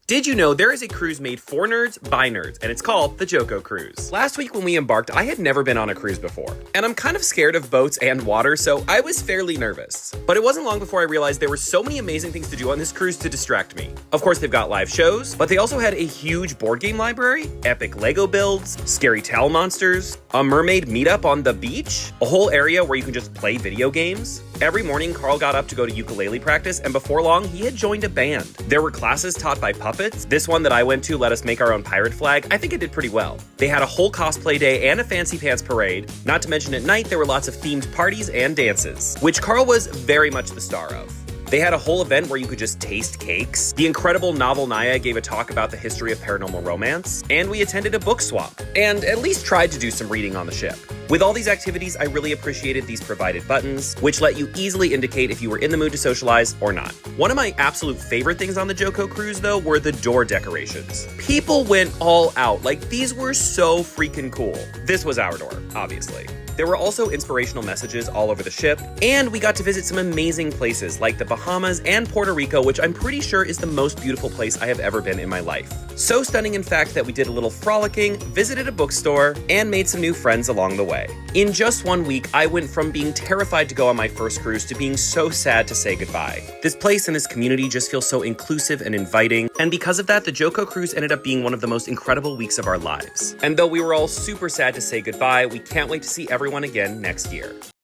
Did you know there is a cruise made for nerds by nerds, and it's called the JoCo Cruise? Last week when we embarked, I had never been on a cruise before, and I'm kind of scared of boats and water, so I was fairly nervous. But it wasn't long before I realized there were so many amazing things to do on this cruise to distract me. Of course, they've got live shows, but they also had a huge board game library, epic Lego builds, scary towel monsters, a mermaid meetup on the beach, a whole area where you can just play video games. Every morning, Carl got up to go to ukulele practice, and before long, he had joined a band. There were classes taught by puppets. This one that I went to let us make our own pirate flag. I think it did pretty well. They had a whole cosplay day and a fancy pants parade. Not to mention at night, there were lots of themed parties and dances, which Carl was very much the star of. They had a whole event where you could just taste cakes. The incredible Novel Naya gave a talk about the history of paranormal romance, and we attended a book swap, and at least tried to do some reading on the ship. With all these activities, I really appreciated these provided buttons, which let you easily indicate if you were in the mood to socialize or not. One of my absolute favorite things on the JoCo Cruise, though, were the door decorations. People went all out. Like, these were so freaking cool. This was our door, obviously. There were also inspirational messages all over the ship, and we got to visit some amazing places like the Bahamas and Puerto Rico, which I'm pretty sure is the most beautiful place I have ever been in my life. So stunning, in fact, that we did a little frolicking, visited a bookstore, and made some new friends along the way. In just 1 week, I went from being terrified to go on my first cruise to being so sad to say goodbye. This place and this community just feel so inclusive and inviting, and because of that, the JoCo Cruise ended up being one of the most incredible weeks of our lives. And though we were all super sad to say goodbye, we can't wait to see everyone again next year.